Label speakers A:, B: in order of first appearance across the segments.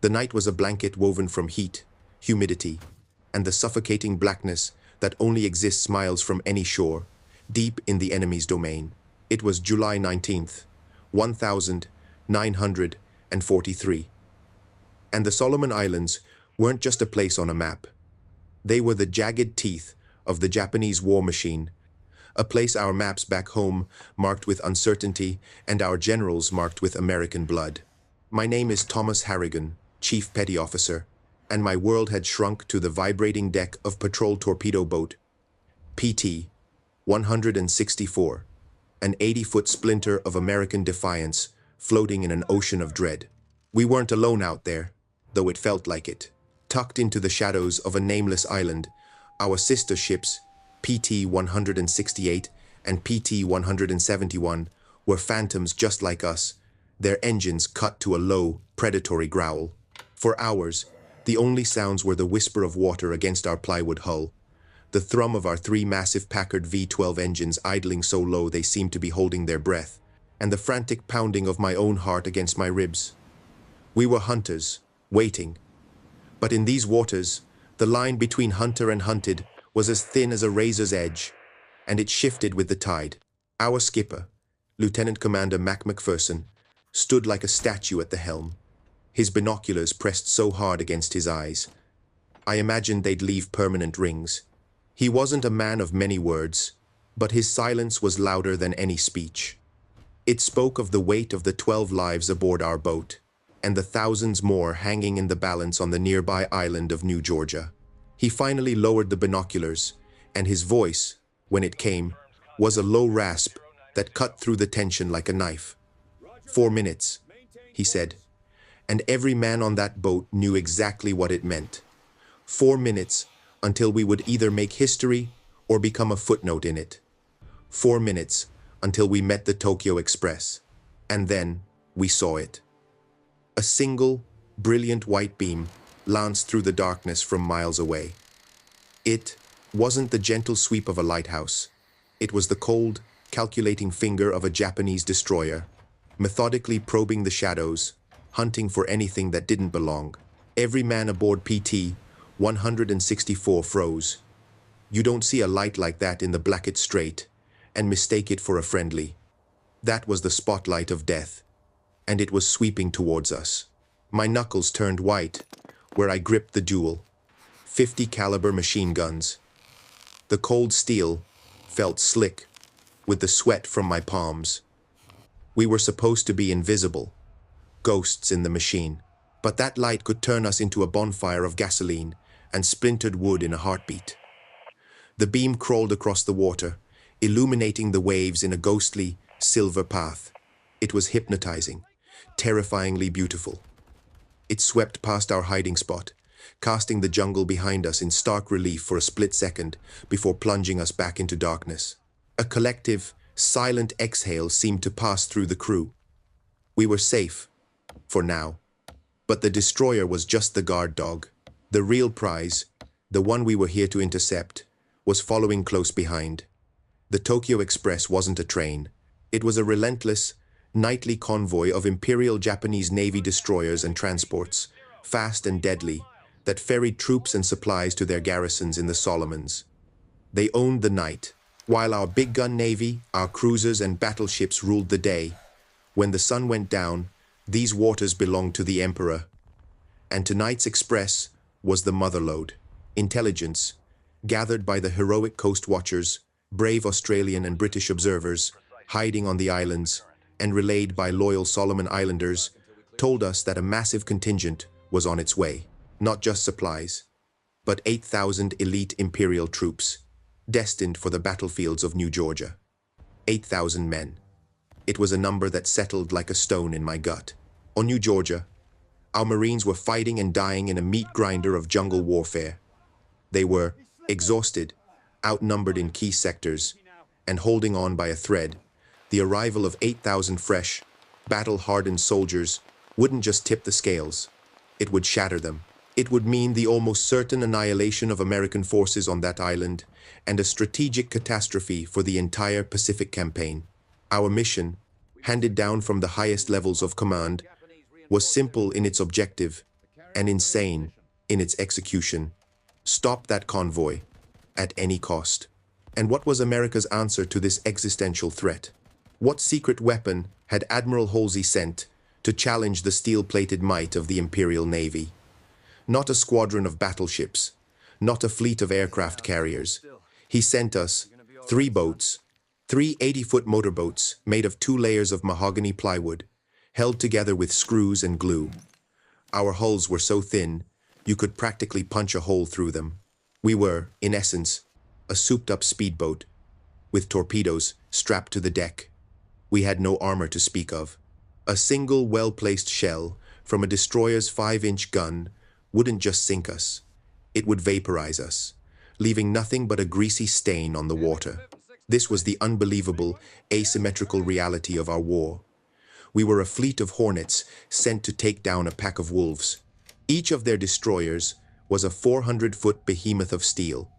A: The night was a blanket woven from heat, humidity, and the suffocating blackness that only exists miles from any shore, deep in the enemy's domain. It was July 19th, 1943. And the Solomon Islands weren't just a place on a map. They were the jagged teeth of the Japanese war machine, a place our maps back home marked with uncertainty and our generals marked with American blood. My name is Thomas Harrigan, Chief Petty Officer, and my world had shrunk to the vibrating deck of patrol torpedo boat PT 164, an 80-foot splinter of American defiance floating in an ocean of dread. We weren't alone out there, though it felt like it. Tucked into the shadows of a nameless island, our sister ships, PT 168 and PT 171, were phantoms just like us, their engines cut to a low, predatory growl. For hours, the only sounds were the whisper of water against our plywood hull, the thrum of our three massive Packard V12 engines idling so low they seemed to be holding their breath, and the frantic pounding of my own heart against my ribs. We were hunters, waiting. But in these waters, the line between hunter and hunted was as thin as a razor's edge, and it shifted with the tide. Our skipper, Lieutenant Commander Mac McPherson, stood like a statue at the helm, his binoculars pressed so hard against his eyes. I imagined they'd leave permanent rings. He wasn't a man of many words, but his silence was louder than any speech. It spoke of the weight of the 12 lives aboard our boat, and the thousands more hanging in the balance on the nearby island of New Georgia. He finally lowered the binoculars, and his voice, when it came, was a low rasp that cut through the tension like a knife. 4 minutes, he said, and every man on that boat knew exactly what it meant. 4 minutes until we would either make history or become a footnote in it. 4 minutes until we met the Tokyo Express, and then we saw it. A single, brilliant white beam lanced through the darkness from miles away. It wasn't the gentle sweep of a lighthouse. It was the cold, calculating finger of a Japanese destroyer, methodically probing the shadows, hunting for anything that didn't belong. Every man aboard PT 164 froze. You don't see a light like that in the Blackett Strait and mistake it for a friendly. That was the spotlight of death, and it was sweeping towards us. My knuckles turned white where I gripped the dual 50 caliber machine guns. The cold steel felt slick with the sweat from my palms. We were supposed to be invisible, ghosts in the machine, but that light could turn us into a bonfire of gasoline and splintered wood in a heartbeat. The beam crawled across the water, illuminating the waves in a ghostly, silver path. It was hypnotizing, terrifyingly beautiful. It swept past our hiding spot, casting the jungle behind us in stark relief for a split second before plunging us back into darkness. A collective, silent exhale seemed to pass through the crew. We were safe, for now. But the destroyer was just the guard dog. The real prize, the one we were here to intercept, was following close behind. The Tokyo Express wasn't a train. It was a relentless, nightly convoy of Imperial Japanese Navy destroyers and transports, fast and deadly, that ferried troops and supplies to their garrisons in the Solomons. They owned the night, while our big gun navy, our cruisers and battleships ruled the day. When the sun went down, these waters belonged to the Emperor. And tonight's express was the motherlode. Intelligence, gathered by the heroic coast watchers, brave Australian and British observers, hiding on the islands, and relayed by loyal Solomon Islanders, told us that a massive contingent was on its way. Not just supplies, but 8,000 elite Imperial troops, destined for the battlefields of New Georgia. 8,000 men. It was a number that settled like a stone in my gut. On New Georgia, our Marines were fighting and dying in a meat grinder of jungle warfare. They were exhausted, outnumbered in key sectors, and holding on by a thread. The arrival of 8,000 fresh, battle-hardened soldiers wouldn't just tip the scales. It would shatter them. It would mean the almost certain annihilation of American forces on that island and a strategic catastrophe for the entire Pacific campaign. Our mission, handed down from the highest levels of command, was simple in its objective: and insane in its execution. Stop that convoy at any cost. And what was America's answer to this existential threat? What secret weapon had Admiral Halsey sent to challenge the steel-plated might of the Imperial Navy? Not a squadron of battleships, not a fleet of aircraft carriers. He sent us 3 boats, 3 80-foot motorboats made of 2 layers of mahogany plywood, held together with screws and glue. Our hulls were so thin, you could practically punch a hole through them. We were, in essence, a souped-up speedboat, with torpedoes strapped to the deck. We had no armor to speak of. A single well-placed shell from a destroyer's 5-inch gun wouldn't just sink us. It would vaporize us, leaving nothing but a greasy stain on the water. This was the unbelievable, asymmetrical reality of our war. We were a fleet of hornets sent to take down a pack of wolves. Each of their destroyers was a 400-foot behemoth of steel,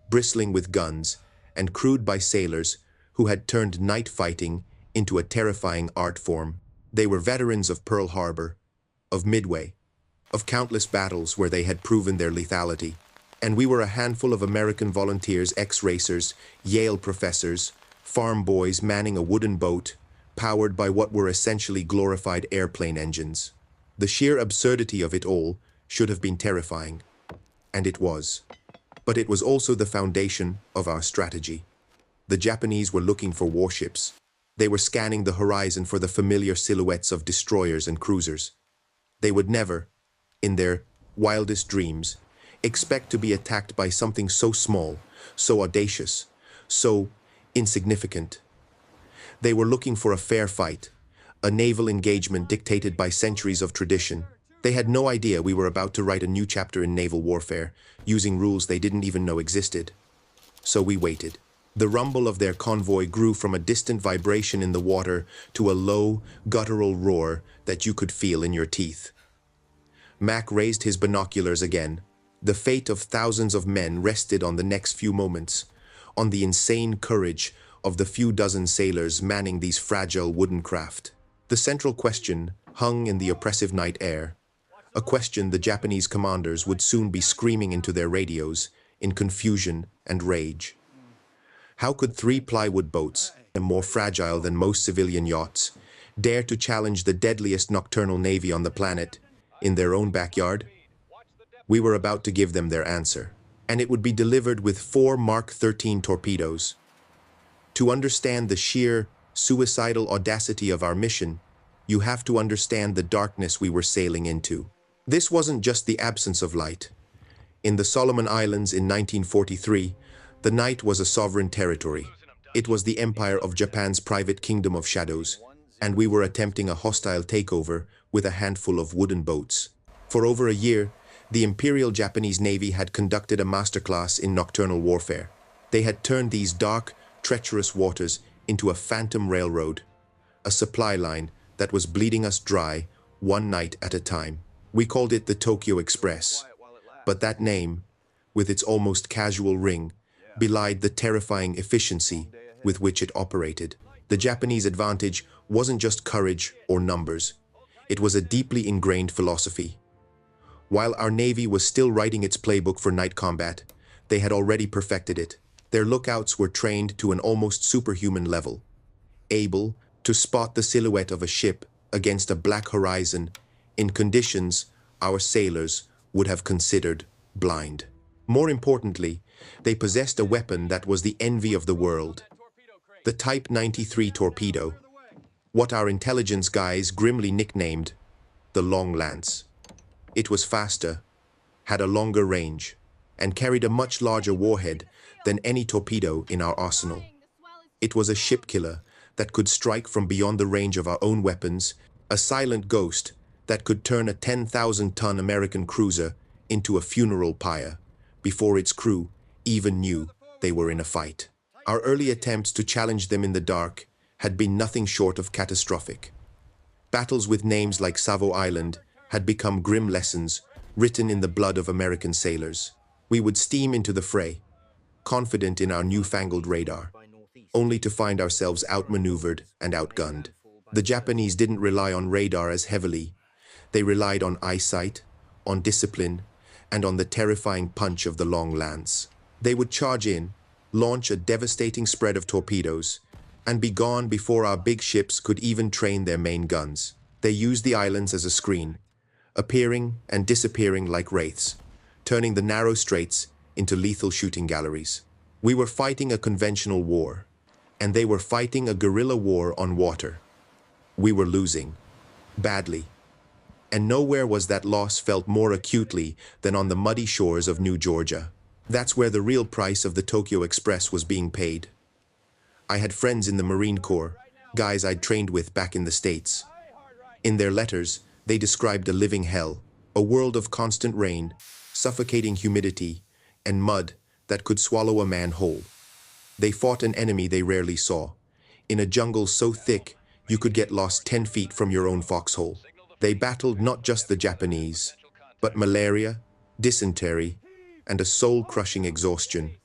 A: bristling with guns and crewed by sailors who had turned night fighting into a terrifying art form. They were veterans of Pearl Harbor, of Midway, of countless battles where they had proven their lethality. And we were a handful of American volunteers, ex-racers, Yale professors, farm boys manning a wooden boat, powered by what were essentially glorified airplane engines. The sheer absurdity of it all should have been terrifying, and it was. But it was also the foundation of our strategy. The Japanese were looking for warships. They were scanning the horizon for the familiar silhouettes of destroyers and cruisers. They would never, in their wildest dreams, expect to be attacked by something so small, so audacious, so insignificant. They were looking for a fair fight, a naval engagement dictated by centuries of tradition. They had no idea we were about to write a new chapter in naval warfare, using rules they didn't even know existed. So we waited. The rumble of their convoy grew from a distant vibration in the water to a low, guttural roar that you could feel in your teeth. Mac raised his binoculars again. The fate of thousands of men rested on the next few moments, on the insane courage of the few dozen sailors manning these fragile wooden craft. The central question hung in the oppressive night air, a question the Japanese commanders would soon be screaming into their radios in confusion and rage. How could 3 plywood boats, more fragile than most civilian yachts, dare to challenge the deadliest nocturnal navy on the planet in their own backyard? We were about to give them their answer, and it would be delivered with 4 Mark 13 torpedoes. To understand the sheer, suicidal audacity of our mission, you have to understand the darkness we were sailing into. This wasn't just the absence of light. In the Solomon Islands in 1943, the night was a sovereign territory. It was the empire of Japan's private kingdom of shadows, and we were attempting a hostile takeover with a handful of wooden boats. For over a year, the Imperial Japanese Navy had conducted a masterclass in nocturnal warfare. They had turned these dark, treacherous waters into a phantom railroad, a supply line that was bleeding us dry one night at a time. We called it the Tokyo Express, but that name, with its almost casual ring, belied the terrifying efficiency with which it operated. The Japanese advantage wasn't just courage or numbers. It was a deeply ingrained philosophy. While our Navy was still writing its playbook for night combat, they had already perfected it. Their lookouts were trained to an almost superhuman level, able to spot the silhouette of a ship against a black horizon in conditions our sailors would have considered blind. More importantly, they possessed a weapon that was the envy of the world, the Type 93 torpedo, what our intelligence guys grimly nicknamed the Long Lance. It was faster, had a longer range, and carried a much larger warhead than any torpedo in our arsenal. It was a ship killer that could strike from beyond the range of our own weapons, a silent ghost that could turn a 10,000-ton American cruiser into a funeral pyre before its crew even knew they were in a fight. Our early attempts to challenge them in the dark had been nothing short of catastrophic. Battles with names like Savo Island had become grim lessons written in the blood of American sailors. We would steam into the fray, confident in our newfangled radar, only to find ourselves outmaneuvered and outgunned. The Japanese didn't rely on radar as heavily. They relied on eyesight, on discipline, and on the terrifying punch of the long lance. They would charge in, launch a devastating spread of torpedoes, and be gone before our big ships could even train their main guns. They used the islands as a screen, appearing and disappearing like wraiths, turning the narrow straits into lethal shooting galleries. We were fighting a conventional war, and they were fighting a guerrilla war on water. We were losing, badly, and nowhere was that loss felt more acutely than on the muddy shores of New Georgia. That's where the real price of the Tokyo Express was being paid. I had friends in the Marine Corps, guys I'd trained with back in the States. In their letters, they described a living hell, a world of constant rain, suffocating humidity, and mud that could swallow a man whole. They fought an enemy they rarely saw, in a jungle so thick you could get lost 10 feet from your own foxhole. They battled not just the Japanese, but malaria, dysentery, and a soul-crushing exhaustion.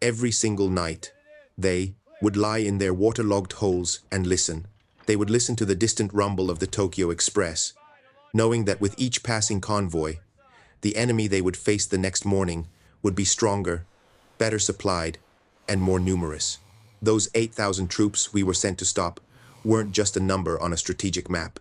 A: Every single night, they would lie in their waterlogged holes and listen. They would listen to the distant rumble of the Tokyo Express, knowing that with each passing convoy, the enemy they would face the next morning would be stronger, better supplied, and more numerous. Those 8,000 troops we were sent to stop weren't just a number on a strategic map.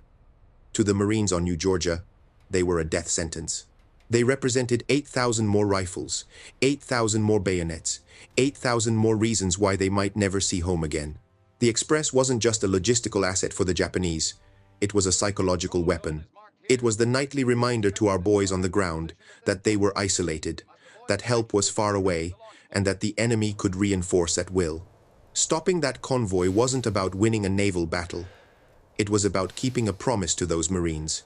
A: To the Marines on New Georgia, they were a death sentence. They represented 8,000 more rifles, 8,000 more bayonets, 8,000 more reasons why they might never see home again. The Express wasn't just a logistical asset for the Japanese, it was a psychological weapon. It was the nightly reminder to our boys on the ground that they were isolated, that help was far away, and that the enemy could reinforce at will. Stopping that convoy wasn't about winning a naval battle. It was about keeping a promise to those Marines.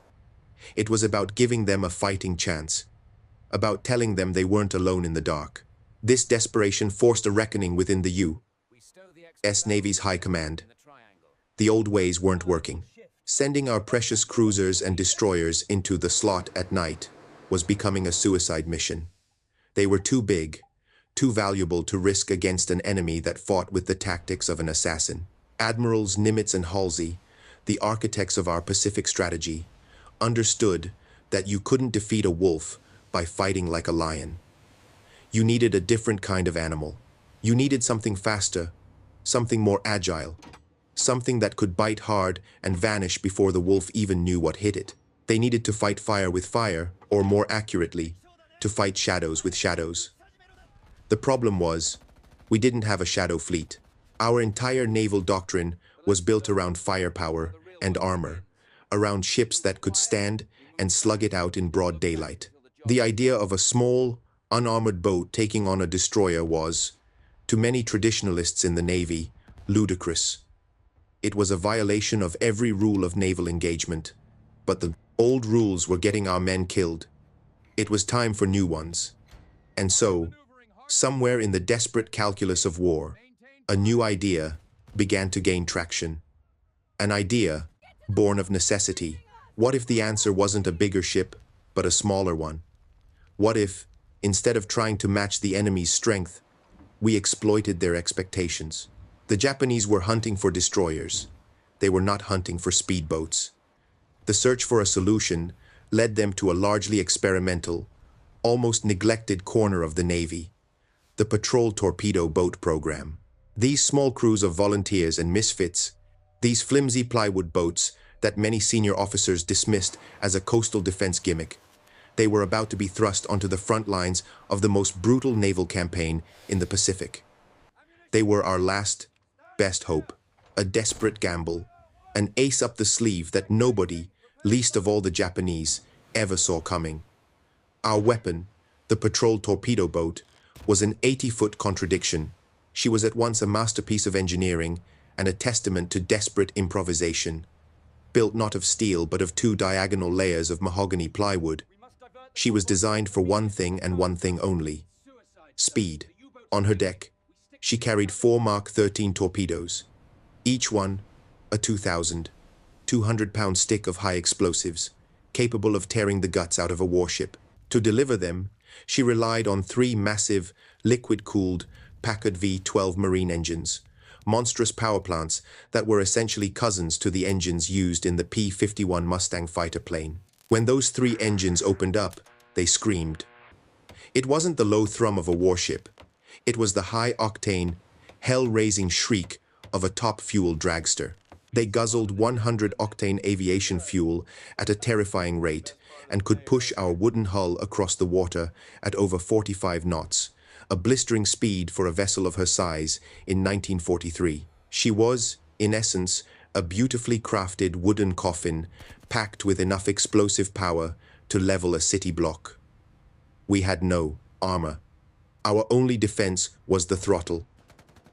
A: It was about giving them a fighting chance, about telling them they weren't alone in the dark. This desperation forced a reckoning within the U.S. Navy's high command. The old ways weren't working. Sending our precious cruisers and destroyers into the slot at night was becoming a suicide mission. They were too big, too valuable to risk against an enemy that fought with the tactics of an assassin. Admirals Nimitz and Halsey, the architects of our Pacific strategy, understood that you couldn't defeat a wolf by fighting like a lion. You needed a different kind of animal. You needed something faster, something more agile, something that could bite hard and vanish before the wolf even knew what hit it. They needed to fight fire with fire, or more accurately, to fight shadows with shadows. The problem was, we didn't have a shadow fleet. Our entire naval doctrine was built around firepower and armor, around ships that could stand and slug it out in broad daylight. The idea of a small, unarmored boat taking on a destroyer was, to many traditionalists in the Navy, ludicrous. It was a violation of every rule of naval engagement, but the old rules were getting our men killed. It was time for new ones. And so, somewhere in the desperate calculus of war, a new idea began to gain traction. An idea born of necessity. What if the answer wasn't a bigger ship, but a smaller one? What if, instead of trying to match the enemy's strength, we exploited their expectations? The Japanese were hunting for destroyers. They were not hunting for speedboats. The search for a solution led them to a largely experimental, almost neglected corner of the Navy, the patrol torpedo boat program. These small crews of volunteers and misfits, these flimsy plywood boats that many senior officers dismissed as a coastal defense gimmick, they were about to be thrust onto the front lines of the most brutal naval campaign in the Pacific. They were our last, best hope, a desperate gamble, an ace up the sleeve that nobody, least of all the Japanese, ever saw coming. Our weapon, the patrol torpedo boat, was an 80-foot contradiction. She was at once a masterpiece of engineering and a testament to desperate improvisation. Built not of steel but of 2 diagonal layers of mahogany plywood, she was designed for one thing and one thing only: speed. On her deck, she carried 4 Mark 13 torpedoes, each one a 2,200-pound stick of high explosives, capable of tearing the guts out of a warship. To deliver them, she relied on 3 massive, liquid-cooled Packard V-12 marine engines, monstrous power plants that were essentially cousins to the engines used in the P-51 Mustang fighter plane. When those three engines opened up, they screamed. It wasn't the low thrum of a warship. It was the high-octane, hell-raising shriek of a top-fuel dragster. They guzzled 100-octane aviation fuel at a terrifying rate and could push our wooden hull across the water at over 45 knots, a blistering speed for a vessel of her size in 1943. She was, in essence, a beautifully crafted wooden coffin packed with enough explosive power to level a city block. We had no armor. Our only defense was the throttle.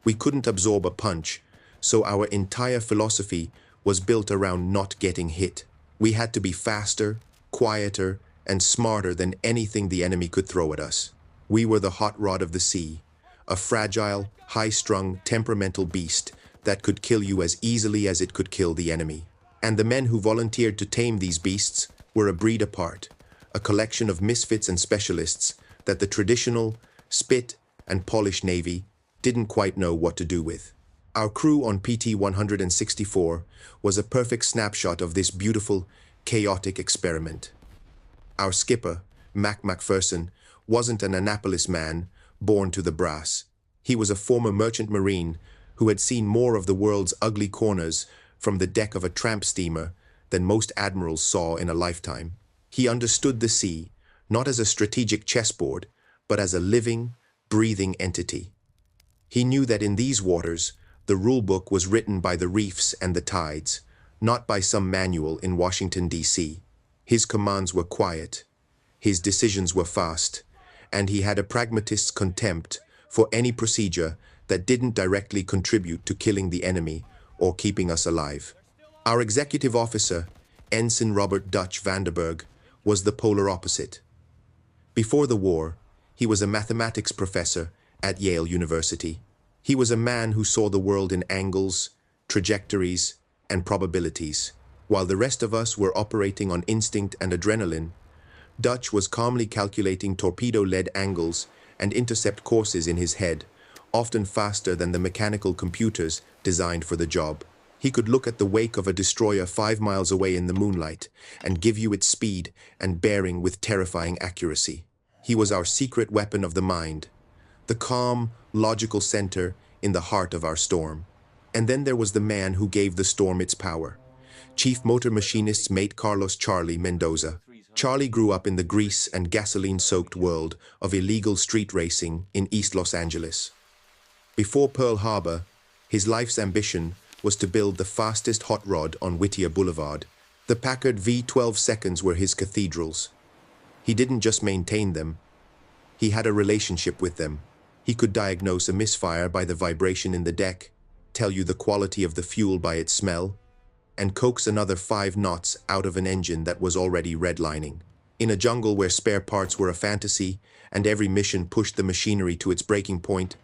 A: We couldn't absorb a punch, so our entire philosophy was built around not getting hit. We had to be faster, quieter, and smarter than anything the enemy could throw at us. We were the hot rod of the sea, a fragile, high-strung, temperamental beast that could kill you as easily as it could kill the enemy. And the men who volunteered to tame these beasts were a breed apart, a collection of misfits and specialists that the traditional, spit and polish Navy didn't quite know what to do with. Our crew on PT-164 was a perfect snapshot of this beautiful, chaotic experiment. Our skipper, Mac McPherson, wasn't an Annapolis man born to the brass. He was a former merchant marine who had seen more of the world's ugly corners from the deck of a tramp steamer than most admirals saw in a lifetime. He understood the sea, not as a strategic chessboard, but as a living, breathing entity. He knew that in these waters, the rulebook was written by the reefs and the tides, not by some manual in Washington, D.C. His commands were quiet, his decisions were fast, and he had a pragmatist's contempt for any procedure that didn't directly contribute to killing the enemy or keeping us alive. Our executive officer, Ensign Robert Dutch Vanderberg, was the polar opposite. Before the war, he was a mathematics professor at Yale University. He was a man who saw the world in angles, trajectories, and probabilities. While the rest of us were operating on instinct and adrenaline, Dutch was calmly calculating torpedo-lead angles and intercept courses in his head, often faster than the mechanical computers designed for the job. He could look at the wake of a destroyer 5 miles away in the moonlight and give you its speed and bearing with terrifying accuracy. He was our secret weapon of the mind, the calm, logical center in the heart of our storm. And then there was the man who gave the storm its power, Chief Motor Machinist's mate Carlos "Charlie" Mendoza. Charlie grew up in the grease and gasoline-soaked world of illegal street racing in East Los Angeles. Before Pearl Harbor, his life's ambition was to build the fastest hot rod on Whittier Boulevard. The Packard V12 seconds were his cathedrals. He didn't just maintain them, he had a relationship with them. He could diagnose a misfire by the vibration in the deck, tell you the quality of the fuel by its smell, and coax another 5 knots out of an engine that was already redlining. In a jungle where spare parts were a fantasy and every mission pushed the machinery to its breaking point,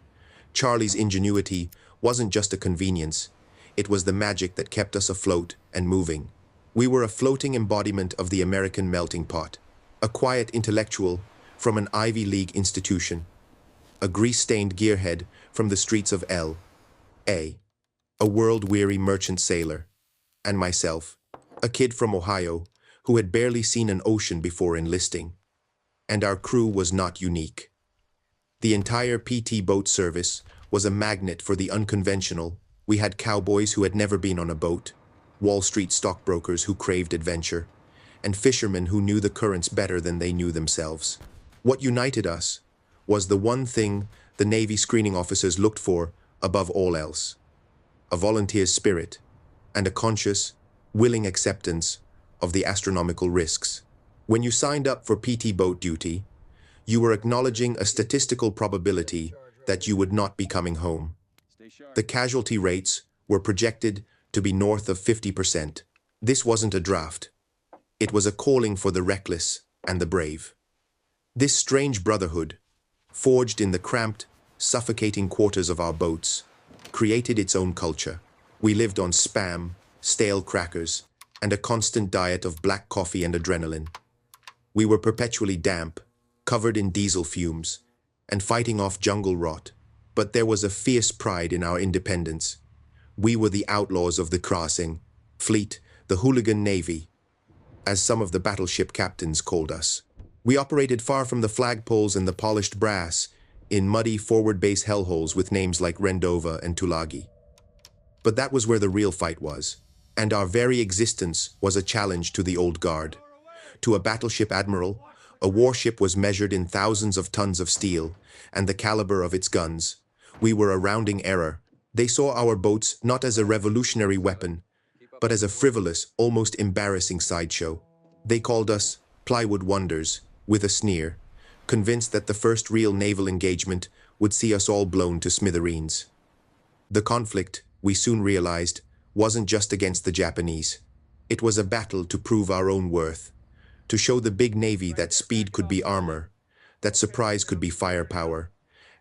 A: Charlie's ingenuity wasn't just a convenience, it was the magic that kept us afloat and moving. We were a floating embodiment of the American melting pot, a quiet intellectual from an Ivy League institution, a grease-stained gearhead from the streets of L.A., a world-weary merchant sailor, and myself, a kid from Ohio who had barely seen an ocean before enlisting. And our crew was not unique. The entire PT boat service was a magnet for the unconventional. We had cowboys who had never been on a boat, Wall Street stockbrokers who craved adventure, and fishermen who knew the currents better than they knew themselves. What united us was the one thing the Navy screening officers looked for above all else: a volunteer's spirit and a conscious, willing acceptance of the astronomical risks. When you signed up for PT boat duty, you were acknowledging a statistical probability that you would not be coming home. The casualty rates were projected to be north of 50%. This wasn't a draft. It was a calling for the reckless and the brave. This strange brotherhood, forged in the cramped, suffocating quarters of our boats, created its own culture. We lived on Spam, stale crackers, and a constant diet of black coffee and adrenaline. We were perpetually damp, covered in diesel fumes, and fighting off jungle rot. But there was a fierce pride in our independence. We were the outlaws of the crossing, fleet, the hooligan navy. as some of the battleship captains called us. We operated far from the flagpoles and the polished brass, in muddy forward-base hellholes with names like Rendova and Tulagi. But that was where the real fight was, and our very existence was a challenge to the old guard. To a battleship admiral, a warship was measured in thousands of tons of steel, and the caliber of its guns. We were a rounding error. They saw our boats not as a revolutionary weapon, but as a frivolous, almost embarrassing sideshow. They called us Plywood wonders, with a sneer, convinced that the first real naval engagement would see us all blown to smithereens. The conflict, we soon realized, wasn't just against the Japanese. It was a battle to prove our own worth, to show the big Navy that speed could be armor, that surprise could be firepower,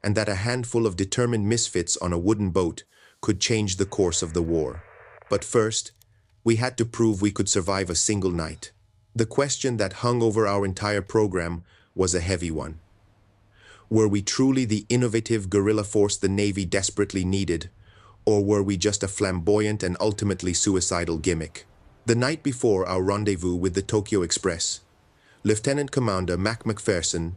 A: and that a handful of determined misfits on a wooden boat could change the course of the war. But first, we had to prove we could survive a single night. The question that hung over our entire program was a heavy one. Were we truly the innovative guerrilla force the Navy desperately needed, or were we just a flamboyant and ultimately suicidal gimmick? The night before our rendezvous with the Tokyo Express, Lieutenant Commander Mac McPherson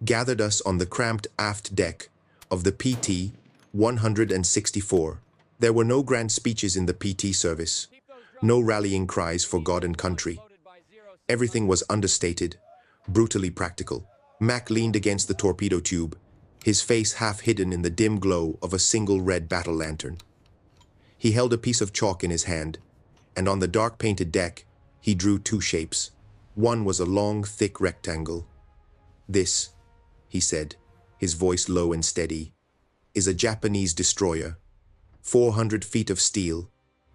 A: gathered us on the cramped aft deck of the PT 164. There were no grand speeches in the PT service, no rallying cries for God and country. Everything was understated, brutally practical. Mac leaned against the torpedo tube, his face half hidden in the dim glow of a single red battle lantern. He held a piece of chalk in his hand, and on the dark-painted deck, he drew two shapes. One was a long, thick rectangle. "This," he said, his voice low and steady, "is a Japanese destroyer. 400 feet of steel,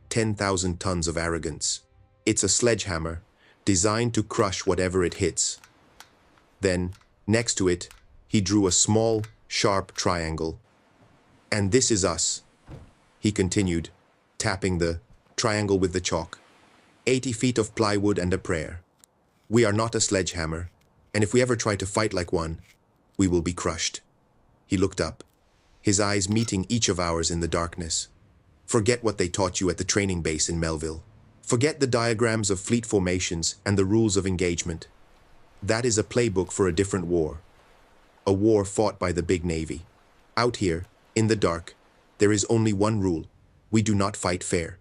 A: 10,000 tons of arrogance. It's a sledgehammer, designed to crush whatever it hits." Then, next to it, he drew a small, sharp triangle. "And this is us," he continued, tapping the triangle with the chalk. 80 feet of plywood and a prayer. We are not a sledgehammer, and if we ever try to fight like one, we will be crushed." He looked up, his eyes meeting each of ours in the darkness. "Forget what they taught you at the training base in Melville. Forget the diagrams of fleet formations and the rules of engagement. That is a playbook for a different war. A war fought by the big Navy. Out here, in the dark, there is only one rule. We do not fight fair."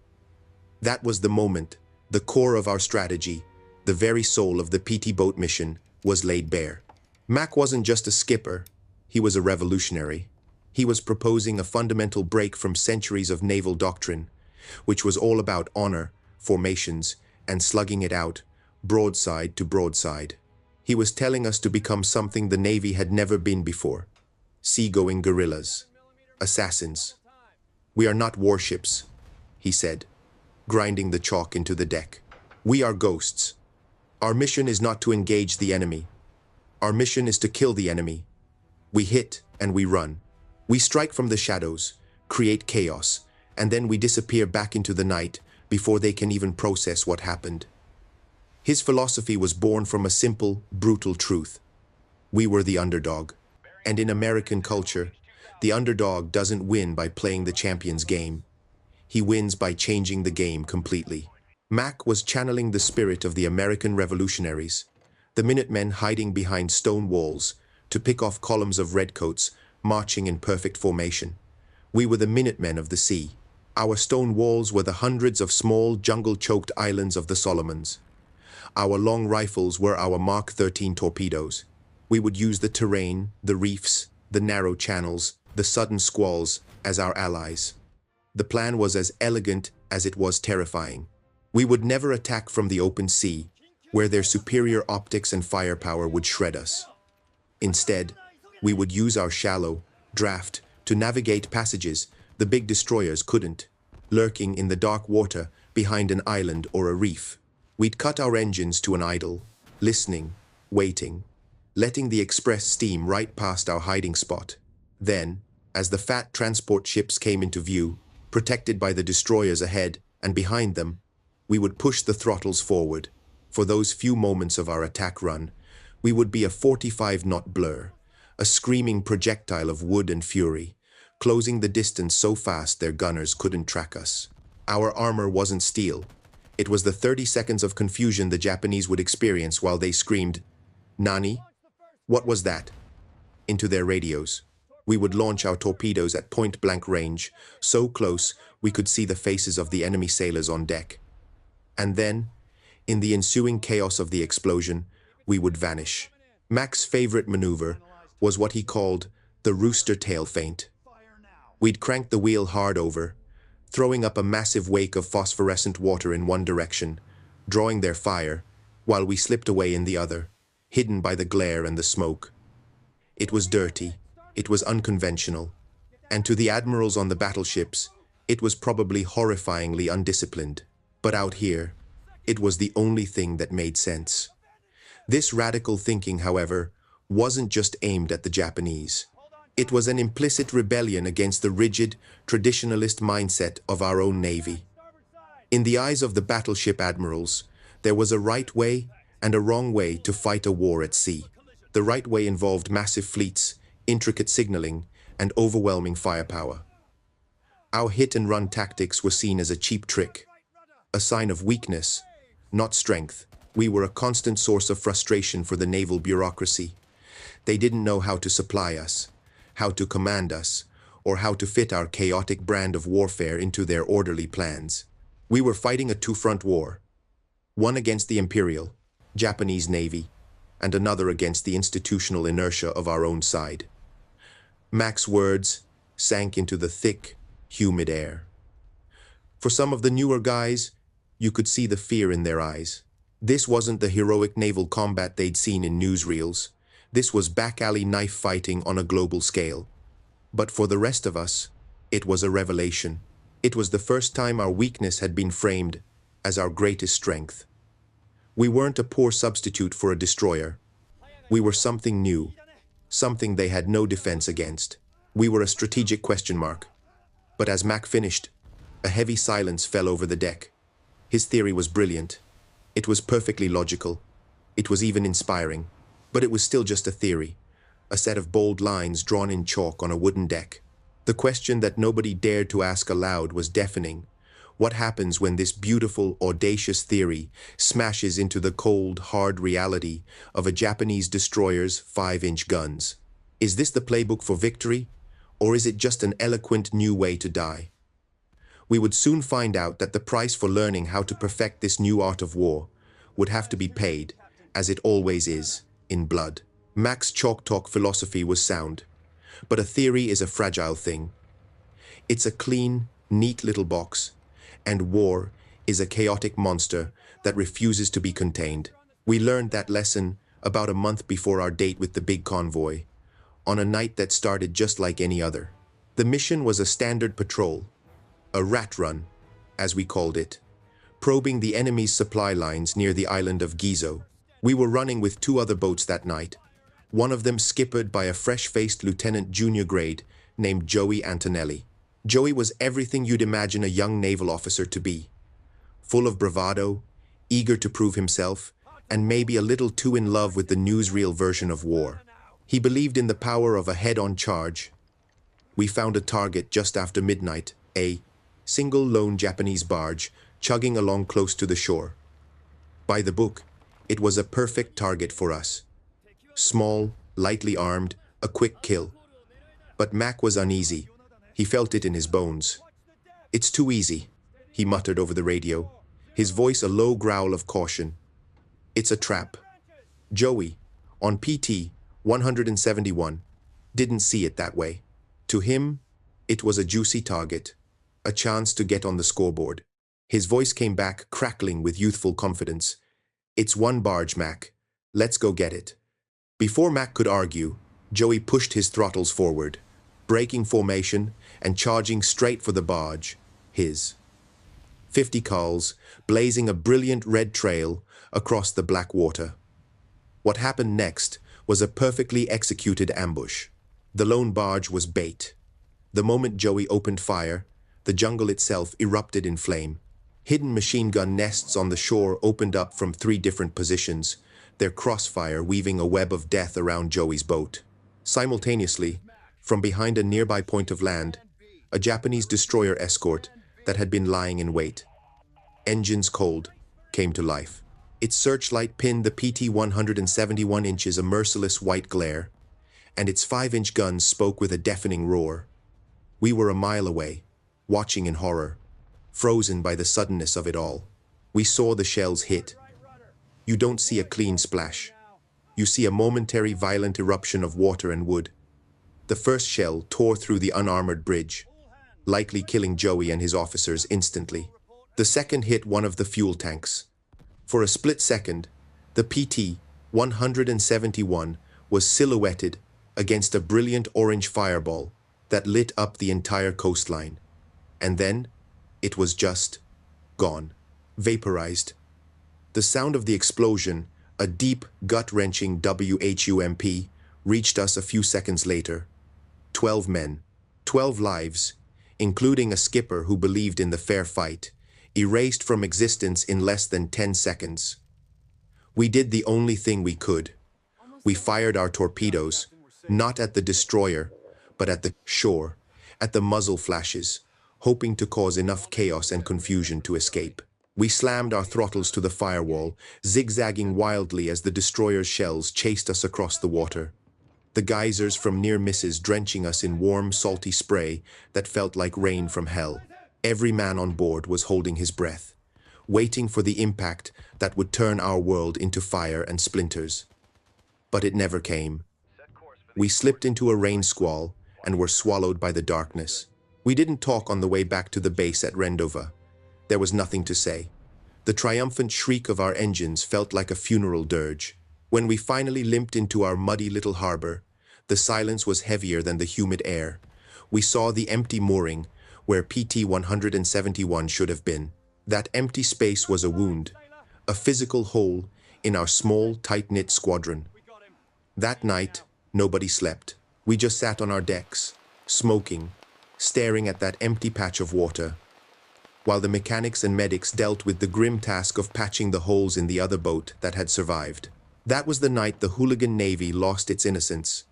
A: That was the moment, the core of our strategy, the very soul of the PT boat mission, was laid bare. Mac wasn't just a skipper, he was a revolutionary. He was proposing a fundamental break from centuries of naval doctrine, which was all about honor, formations, and slugging it out, broadside to broadside. He was telling us to become something the Navy had never been before. Seagoing guerrillas. Assassins. "We are not warships," he said, grinding the chalk into the deck. "We are ghosts. Our mission is not to engage the enemy. Our mission is to kill the enemy. We hit and we run. We strike from the shadows, create chaos, and then we disappear back into the night before they can even process what happened." His philosophy was born from a simple, brutal truth. We were the underdog. And in American culture, the underdog doesn't win by playing the champion's game. He wins by changing the game completely. Mac was channeling the spirit of the American revolutionaries, the Minutemen hiding behind stone walls to pick off columns of redcoats marching in perfect formation. We were the Minutemen of the sea. Our stone walls were the hundreds of small, jungle-choked islands of the Solomons. Our long rifles were our Mark 13 torpedoes. We would use the terrain, the reefs, the narrow channels, the sudden squalls as our allies. The plan was as elegant as it was terrifying. We would never attack from the open sea, where their superior optics and firepower would shred us. Instead, we would use our shallow draft to navigate passages the big destroyers couldn't, lurking in the dark water behind an island or a reef. We'd cut our engines to an idle, listening, waiting, letting the express steam right past our hiding spot. Then, as the fat transport ships came into view, protected by the destroyers ahead and behind them, we would push the throttles forward. For those few moments of our attack run, we would be a 45-knot blur, a screaming projectile of wood and fury, closing the distance so fast their gunners couldn't track us. Our armor wasn't steel. It was the 30 seconds of confusion the Japanese would experience while they screamed, "Nani? What was that?" into their radios. We would launch our torpedoes at point-blank range, so close we could see the faces of the enemy sailors on deck. And then, in the ensuing chaos of the explosion, we would vanish. Mac's favorite maneuver was what he called the rooster tail feint. We'd crank the wheel hard over, throwing up a massive wake of phosphorescent water in one direction, drawing their fire, while we slipped away in the other, hidden by the glare and the smoke. It was dirty, it was unconventional, and to the admirals on the battleships, it was probably horrifyingly undisciplined. But out here, it was the only thing that made sense. This radical thinking, however, wasn't just aimed at the Japanese. It was an implicit rebellion against the rigid, traditionalist mindset of our own Navy. In the eyes of the battleship admirals, there was a right way and a wrong way to fight a war at sea. The right way involved massive fleets, intricate signaling, and overwhelming firepower. Our hit-and-run tactics were seen as a cheap trick, a sign of weakness, not strength. We were a constant source of frustration for the naval bureaucracy. They didn't know how to supply us, how to command us, or how to fit our chaotic brand of warfare into their orderly plans. We were fighting a two-front war, one against the Imperial, Japanese Navy, and another against the institutional inertia of our own side. Mac's words sank into the thick, humid air. For some of the newer guys, you could see the fear in their eyes. This wasn't the heroic naval combat they'd seen in newsreels. This was back-alley knife fighting on a global scale. But for the rest of us, it was a revelation. It was the first time our weakness had been framed as our greatest strength. We weren't a poor substitute for a destroyer. We were something new, something they had no defense against. We were a strategic question mark. But as Mac finished, a heavy silence fell over the deck. His theory was brilliant. It was perfectly logical. It was even inspiring. But it was still just a theory, a set of bold lines drawn in chalk on a wooden deck. The question that nobody dared to ask aloud was deafening. What happens when this beautiful, audacious theory smashes into the cold, hard reality of a Japanese destroyer's 5-inch guns? Is this the playbook for victory, or is it just an eloquent new way to die? We would soon find out that the price for learning how to perfect this new art of war would have to be paid, as it always is, in blood. Mac's chalk talk philosophy was sound, but a theory is a fragile thing. It's a clean, neat little box, and war is a chaotic monster that refuses to be contained. We learned that lesson about a month before our date with the big convoy, on a night that started just like any other. The mission was a standard patrol, a rat run, as we called it, probing the enemy's supply lines near the island of Gizo. We were running with 2 other boats that night, one of them skippered by a fresh-faced lieutenant junior grade named Joey Antonelli. Joey was everything you'd imagine a young naval officer to be, full of bravado, eager to prove himself, and maybe a little too in love with the newsreel version of war. He believed in the power of a head-on charge. We found a target just after midnight, a single lone Japanese barge chugging along close to the shore. By the book, it was a perfect target for us. Small, lightly armed, a quick kill. But Mac was uneasy. He felt it in his bones. "It's too easy," he muttered over the radio, his voice a low growl of caution. "It's a trap." Joey, on PT 171, didn't see it that way. To him, it was a juicy target, a chance to get on the scoreboard. His voice came back crackling with youthful confidence. "It's one barge, Mac. Let's go get it." Before Mac could argue, Joey pushed his throttles forward, breaking formation and charging straight for the barge, his 50 cals blazing a brilliant red trail across the black water. What happened next was a perfectly executed ambush. The lone barge was bait. The moment Joey opened fire, the jungle itself erupted in flame. Hidden machine gun nests on the shore opened up from 3 different positions, their crossfire weaving a web of death around Joey's boat. Simultaneously, from behind a nearby point of land, a Japanese destroyer escort that had been lying in wait. engines cold, came to life. Its searchlight pinned the PT 171 inches a merciless white glare, and its 5-inch guns spoke with a deafening roar. We were a mile away, watching in horror, frozen by the suddenness of it all. We saw the shells hit. You don't see a clean splash. You see a momentary violent eruption of water and wood. The first shell tore through the unarmored bridge, likely killing Joey and his officers instantly. The second hit one of the fuel tanks. For a split second, the PT 171 was silhouetted against a brilliant orange fireball that lit up the entire coastline. And then, it was just gone, vaporized. The sound of the explosion, a deep, gut-wrenching WHUMP, reached us a few seconds later. 12 men, 12 lives, including a skipper who believed in the fair fight, erased from existence in less than 10 seconds. We did the only thing we could. We fired our torpedoes, not at the destroyer, but at the shore, at the muzzle flashes, hoping to cause enough chaos and confusion to escape. We slammed our throttles to the firewall, zigzagging wildly as the destroyer's shells chased us across the water. The geysers from near misses drenching us in warm, salty spray that felt like rain from hell. Every man on board was holding his breath, waiting for the impact that would turn our world into fire and splinters. But it never came. We slipped into a rain squall and were swallowed by the darkness. We didn't talk on the way back to the base at Rendova. There was nothing to say. The triumphant shriek of our engines felt like a funeral dirge. When we finally limped into our muddy little harbor, the silence was heavier than the humid air. We saw the empty mooring where PT 171 should have been. That empty space was a wound, a physical hole in our small, tight-knit squadron. That night, nobody slept. We just sat on our decks, smoking, staring at that empty patch of water, while the mechanics and medics dealt with the grim task of patching the holes in the other boat that had survived. That was the night the hooligan Navy lost its innocence.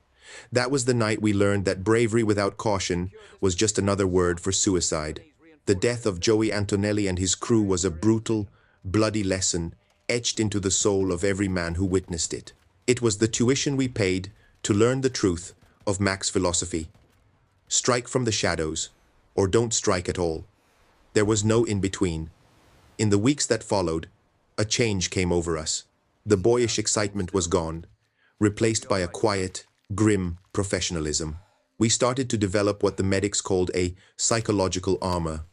A: That was the night we learned that bravery without caution was just another word for suicide. The death of Joey Antonelli and his crew was a brutal, bloody lesson etched into the soul of every man who witnessed it. It was the tuition we paid to learn the truth of Mac's philosophy. Strike from the shadows, or don't strike at all. There was no in-between. In the weeks that followed, a change came over us. The boyish excitement was gone, replaced by a quiet, grim professionalism. We started to develop what the medics called a psychological armor.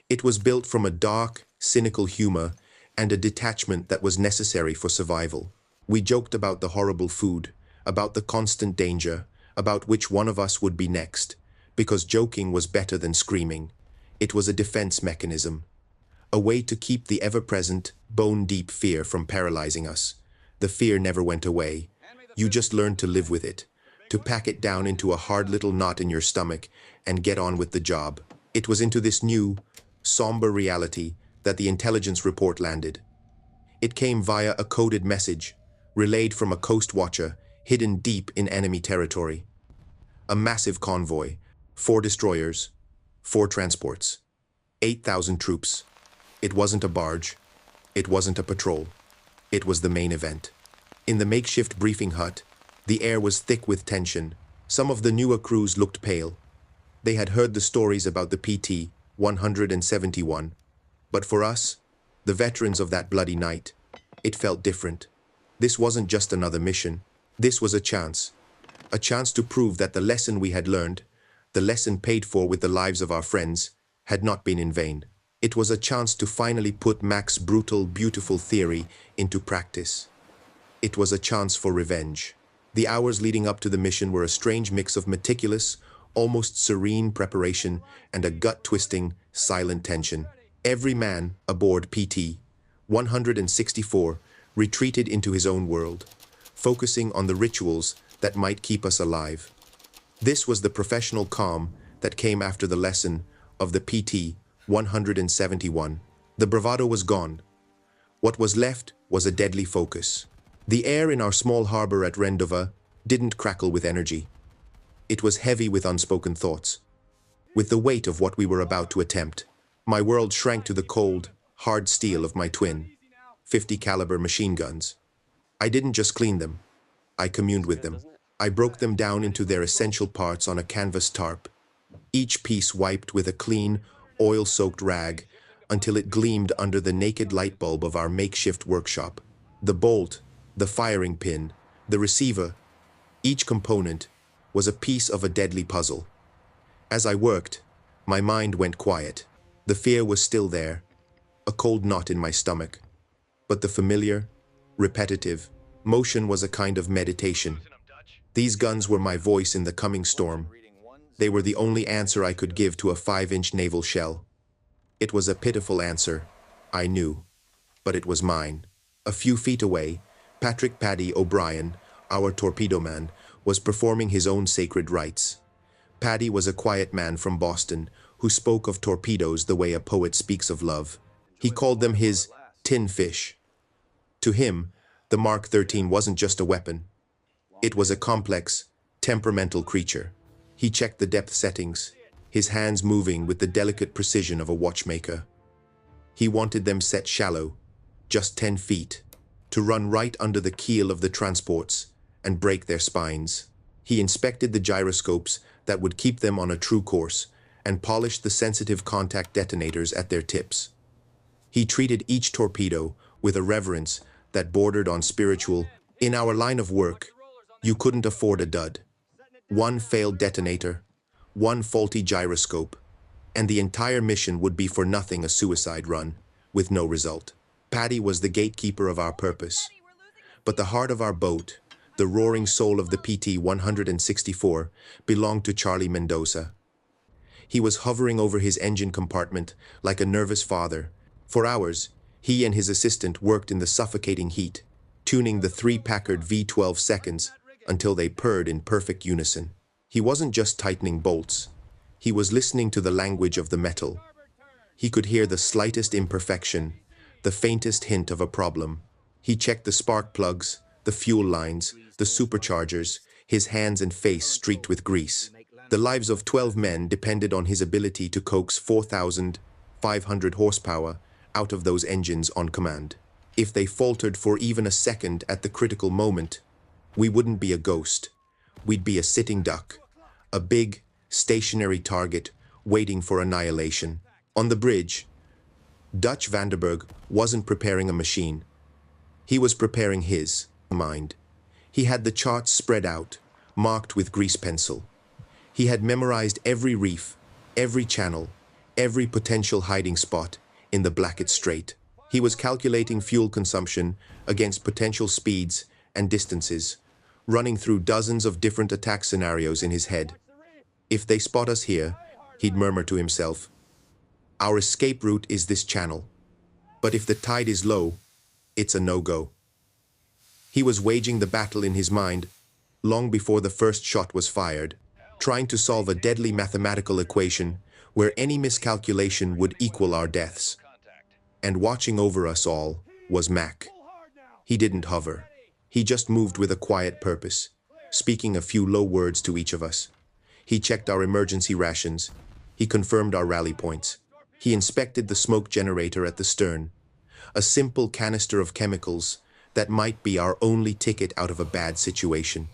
A: It was built from a dark, cynical humor and a detachment that was necessary for survival. We joked about the horrible food, about the constant danger, about which one of us would be next, because joking was better than screaming. It was a defense mechanism, a way to keep the ever-present, bone-deep fear from paralyzing us. The fear never went away. You just learned to live with it, to pack it down into a hard little knot in your stomach and get on with the job. It was into this new, somber reality that the intelligence report landed. It came via a coded message, relayed from a coast watcher hidden deep in enemy territory. A massive convoy, 4 destroyers, 4 transports, 8,000 troops. It wasn't a barge. It wasn't a patrol. It was the main event. In the makeshift briefing hut, the air was thick with tension. Some of the newer crews looked pale. They had heard the stories about the PT 171. But for us, the veterans of that bloody night, it felt different. This wasn't just another mission. This was a chance to prove that the lesson we had learned, the lesson paid for with the lives of our friends, had not been in vain. It was a chance to finally put Mac's brutal, beautiful theory into practice. It was a chance for revenge. The hours leading up to the mission were a strange mix of meticulous, almost serene preparation and a gut-twisting, silent tension. Every man aboard PT 164 retreated into his own world, focusing on the rituals that might keep us alive. This was the professional calm that came after the lesson of the PT 171. The bravado was gone. What was left was a deadly focus. The air in our small harbor at Rendova didn't crackle with energy. It was heavy with unspoken thoughts, with the weight of what we were about to attempt. My world shrank to the cold, hard steel of my twin, 50 caliber machine guns. I didn't just clean them, I communed with them. I broke them down into their essential parts on a canvas tarp, each piece wiped with a clean, oil-soaked rag until it gleamed under the naked light bulb of our makeshift workshop. The bolt, the firing pin, the receiver, each component was a piece of a deadly puzzle. As I worked, my mind went quiet. The fear was still there, a cold knot in my stomach. But the familiar, repetitive motion was a kind of meditation. These guns were my voice in the coming storm. They were the only answer I could give to a 5-inch naval shell. It was a pitiful answer, I knew, but it was mine. A few feet away, Patrick "Paddy" O'Brien, our torpedo man, was performing his own sacred rites. Paddy was a quiet man from Boston who spoke of torpedoes the way a poet speaks of love. He called them his tin fish. To him, the Mark 13 wasn't just a weapon. It was a complex, temperamental creature. He checked the depth settings, his hands moving with the delicate precision of a watchmaker. He wanted them set shallow, just 10 feet, to run right under the keel of the transports and break their spines. He inspected the gyroscopes that would keep them on a true course and polished the sensitive contact detonators at their tips. He treated each torpedo with a reverence that bordered on spiritual. In our line of work, you couldn't afford a dud. One failed detonator, one faulty gyroscope, and the entire mission would be for nothing, a suicide run, with no result. Paddy was the gatekeeper of our purpose. But the heart of our boat, the roaring soul of the PT-164, belonged to Charlie Mendoza. He was hovering over his engine compartment like a nervous father. For hours, he and his assistant worked in the suffocating heat, tuning the 3 Packard V12 seconds until they purred in perfect unison. He wasn't just tightening bolts. He was listening to the language of the metal. He could hear the slightest imperfection, the faintest hint of a problem. He checked the spark plugs, the fuel lines, the superchargers, his hands and face streaked with grease. The lives of 12 men depended on his ability to coax 4,500 horsepower out of those engines on command. If they faltered for even a second at the critical moment, we wouldn't be a ghost. We'd be a sitting duck, a big, stationary target waiting for annihilation. On the bridge, Dutch Vandenberg wasn't preparing a machine. He was preparing his mind. He had the charts spread out, marked with grease pencil. He had memorized every reef, every channel, every potential hiding spot in the Blackett Strait. He was calculating fuel consumption against potential speeds and distances, running through dozens of different attack scenarios in his head. If they spot us here, he'd murmur to himself, our escape route is this channel. But if the tide is low, it's a no-go. He was waging the battle in his mind long before the first shot was fired, trying to solve a deadly mathematical equation where any miscalculation would equal our deaths. And watching over us all was Mac. He didn't hover. He just moved with a quiet purpose, speaking a few low words to each of us. He checked our emergency rations. He confirmed our rally points. He inspected the smoke generator at the stern, a simple canister of chemicals that might be our only ticket out of a bad situation.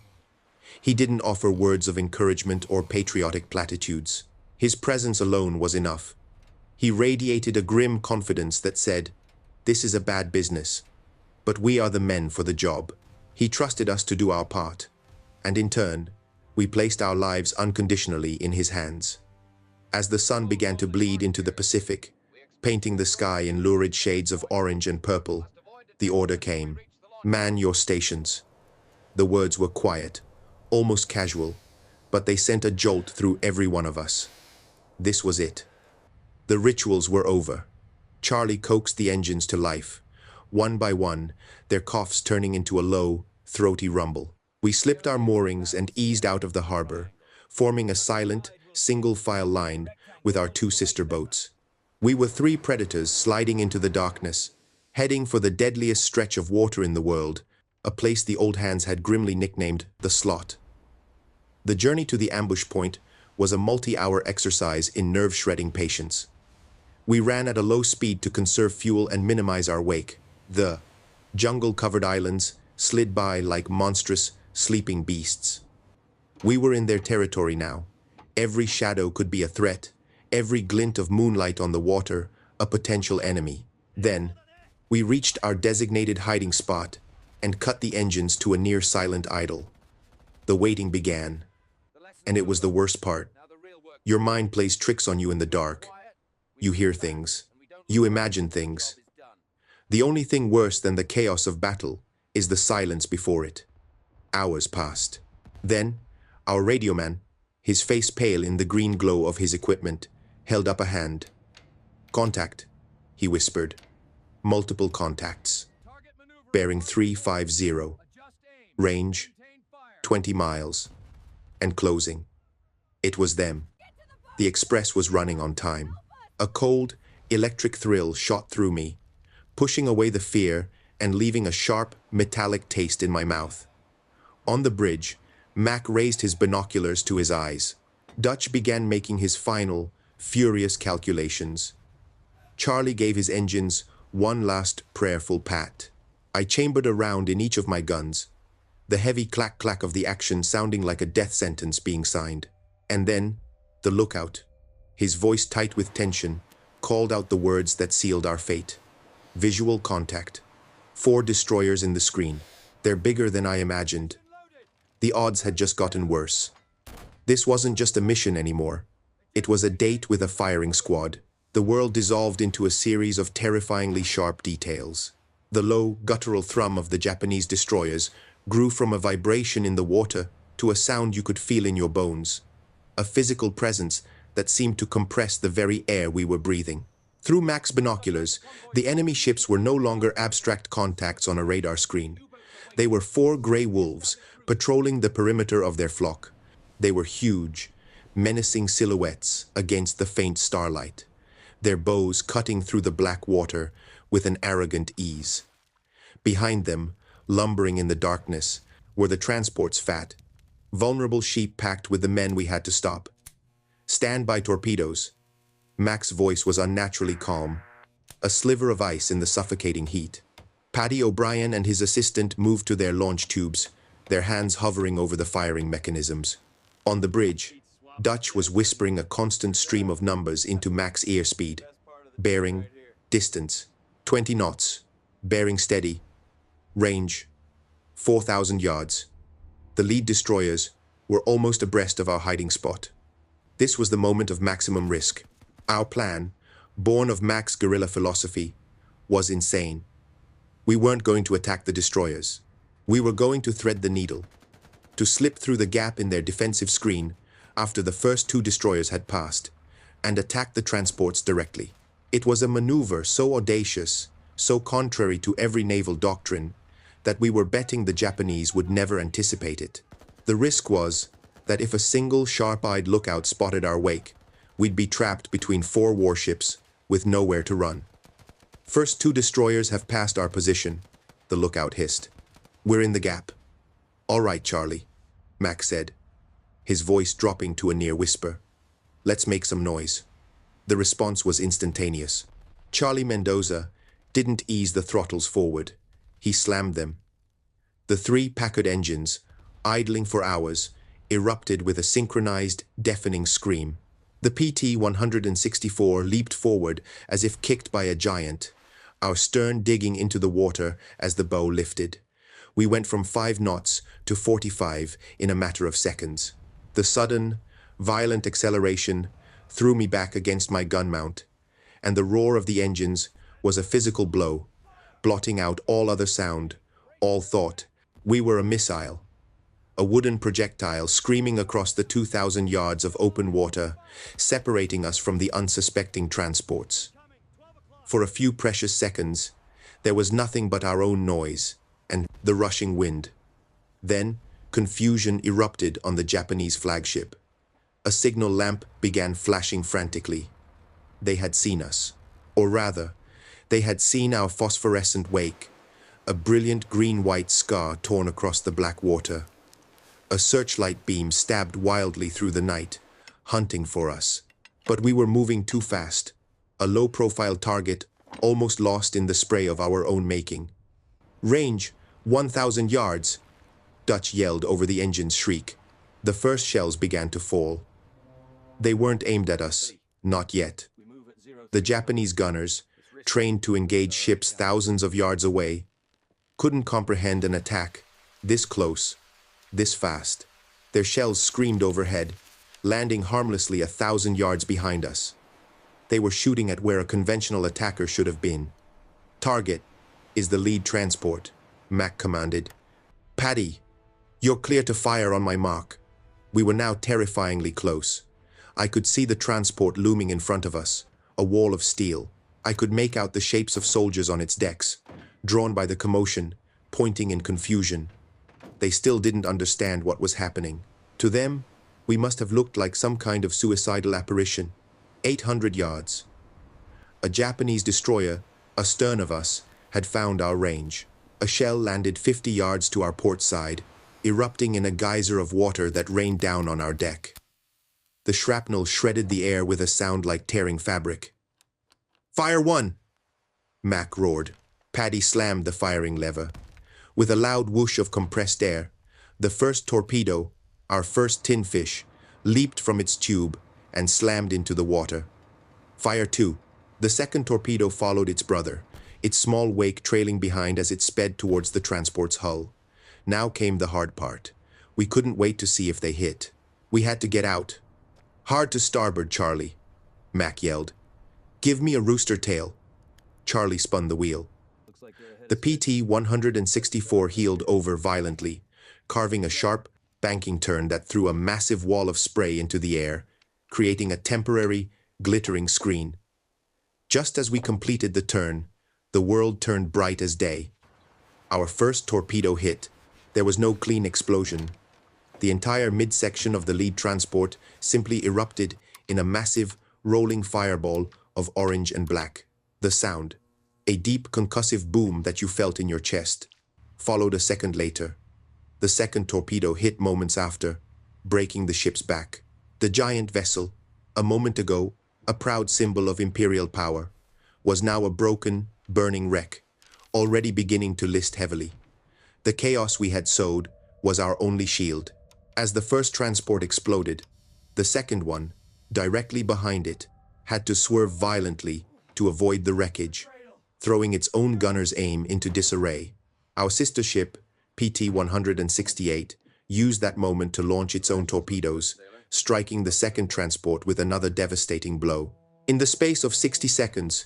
A: He didn't offer words of encouragement or patriotic platitudes. His presence alone was enough. He radiated a grim confidence that said, this is a bad business, but we are the men for the job. He trusted us to do our part, and in turn, we placed our lives unconditionally in his hands. As the sun began to bleed into the Pacific, painting the sky in lurid shades of orange and purple, the order came, man your stations. The words were quiet, almost casual, but they sent a jolt through every one of us. This was it. The rituals were over. Charlie coaxed the engines to life. One by one, their coughs turning into a low, throaty rumble. We slipped our moorings and eased out of the harbor, forming a silent, single-file line with our 2 sister boats. We were 3 predators sliding into the darkness, heading for the deadliest stretch of water in the world, a place the old hands had grimly nicknamed the Slot. The journey to the ambush point was a multi-hour exercise in nerve-shredding patience. We ran at a low speed to conserve fuel and minimize our wake. The jungle-covered islands slid by like monstrous, sleeping beasts. We were in their territory now. Every shadow could be a threat, every glint of moonlight on the water, a potential enemy. Then, we reached our designated hiding spot and cut the engines to a near-silent idle. The waiting began, and it was the worst part. Your mind plays tricks on you in the dark. You hear things. You imagine things. The only thing worse than the chaos of battle is the silence before it. Hours passed. Then, our radio man, his face pale in the green glow of his equipment, held up a hand. "Contact," he whispered. "Multiple contacts. Bearing 350. Range 20 miles. And closing." It was them. The express was running on time. A cold, electric thrill shot through me, pushing away the fear and leaving a sharp, metallic taste in my mouth. On the bridge, Mac raised his binoculars to his eyes. Dutch began making his final, furious calculations. Charlie gave his engines one last prayerful pat. I chambered a round in each of my guns, the heavy clack-clack of the action sounding like a death sentence being signed. And then, the lookout, his voice tight with tension, called out the words that sealed our fate. Visual contact. 4 destroyers in the screen. They're bigger than I imagined. The odds had just gotten worse. This wasn't just a mission anymore. It was a date with a firing squad. The world dissolved into a series of terrifyingly sharp details. The low, guttural thrum of the Japanese destroyers grew from a vibration in the water to a sound you could feel in your bones. A physical presence that seemed to compress the very air we were breathing. Through Mac's binoculars, the enemy ships were no longer abstract contacts on a radar screen. They were 4 gray wolves patrolling the perimeter of their flock. They were huge, menacing silhouettes against the faint starlight, their bows cutting through the black water with an arrogant ease. Behind them, lumbering in the darkness, were the transport's fat, vulnerable sheep packed with the men we had to stop. "Stand by torpedoes." Mac's voice was unnaturally calm, a sliver of ice in the suffocating heat. Paddy O'Brien and his assistant moved to their launch tubes, their hands hovering over the firing mechanisms. On the bridge, Dutch was whispering a constant stream of numbers into Mac's ear speed. Bearing, distance, 20 knots, bearing steady, range, 4,000 yards. The lead destroyers were almost abreast of our hiding spot. This was the moment of maximum risk. Our plan, born of Mac's guerrilla philosophy, was insane. We weren't going to attack the destroyers. We were going to thread the needle, to slip through the gap in their defensive screen after the first 2 destroyers had passed, and attack the transports directly. It was a maneuver so audacious, so contrary to every naval doctrine, that we were betting the Japanese would never anticipate it. The risk was that if a single sharp-eyed lookout spotted our wake, we'd be trapped between 4 warships with nowhere to run. "First 2 destroyers have passed our position," the lookout hissed. "We're in the gap." "All right, Charlie," Mac said, his voice dropping to a near whisper. "Let's make some noise." The response was instantaneous. Charlie Mendoza didn't ease the throttles forward. He slammed them. The 3 Packard engines, idling for hours, erupted with a synchronized, deafening scream. The PT-164 leaped forward as if kicked by a giant, our stern digging into the water as the bow lifted. We went from 5 knots to 45 in a matter of seconds. The sudden, violent acceleration threw me back against my gun mount, and the roar of the engines was a physical blow, blotting out all other sound, all thought. We were a missile, a wooden projectile screaming across the 2,000 yards of open water, separating us from the unsuspecting transports. For a few precious seconds, there was nothing but our own noise and the rushing wind. Then, confusion erupted on the Japanese flagship. A signal lamp began flashing frantically. They had seen us. Or rather, they had seen our phosphorescent wake, a brilliant green-white scar torn across the black water. A searchlight beam stabbed wildly through the night, hunting for us. But we were moving too fast. a low-profile target almost lost in the spray of our own making. Range, 1,000 yards, Dutch yelled over the engine's shriek. The first shells began to fall. They weren't aimed at us, not yet. The Japanese gunners, trained to engage ships thousands of yards away, couldn't comprehend an attack this close, this fast. Their shells screamed overhead, landing harmlessly 1,000 yards behind us. They were shooting at where a conventional attacker should have been. Target is the lead transport, Mac commanded. Paddy, you're clear to fire on my mark. We were now terrifyingly close. I could see the transport looming in front of us, a wall of steel. I could make out the shapes of soldiers on its decks, drawn by the commotion, pointing in confusion. They still didn't understand what was happening. To them, we must have looked like some kind of suicidal apparition. 800 yards. A Japanese destroyer, astern of us, had found our range. A shell landed 50 yards to our port side, erupting in a geyser of water that rained down on our deck. The shrapnel shredded the air with a sound like tearing fabric. "Fire one!" Mac roared. Paddy slammed the firing lever. With a loud whoosh of compressed air, the first torpedo, our first tin fish, leaped from its tube and slammed into the water. Fire two. The second torpedo followed its brother, its small wake trailing behind as it sped towards the transport's hull. Now came the hard part. We couldn't wait to see if they hit. We had to get out. "Hard to starboard, Charlie," Mac yelled. "Give me a rooster tail." Charlie spun the wheel. The PT-164 heeled over violently, carving a sharp, banking turn that threw a massive wall of spray into the air, creating a temporary, glittering screen. Just as we completed the turn, the world turned bright as day. Our first torpedo hit. There was no clean explosion. The entire midsection of the lead transport simply erupted in a massive, rolling fireball of orange and black. The sound, a deep concussive boom that you felt in your chest, followed a second later. The second torpedo hit moments after, breaking the ship's back. The giant vessel, a moment ago a proud symbol of imperial power, was now a broken, burning wreck, already beginning to list heavily. The chaos we had sowed was our only shield. As the first transport exploded, the second one, directly behind it, had to swerve violently to avoid the wreckage, throwing its own gunner's aim into disarray. Our sister ship, PT-168, used that moment to launch its own torpedoes, striking the second transport with another devastating blow. In the space of 60 seconds,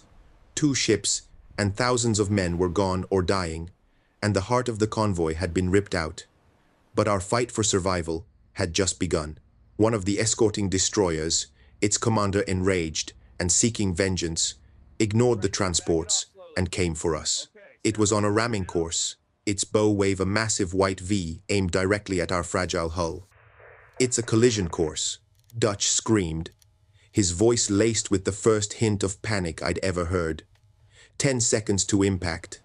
A: 2 ships and thousands of men were gone or dying, and the heart of the convoy had been ripped out. But our fight for survival had just begun. One of the escorting destroyers, its commander enraged and seeking vengeance, ignored the transports and came for us. It was on a ramming course, its bow wave a massive white V aimed directly at our fragile hull. "It's a collision course," Dutch screamed, his voice laced with the first hint of panic I'd ever heard. 10 seconds to impact.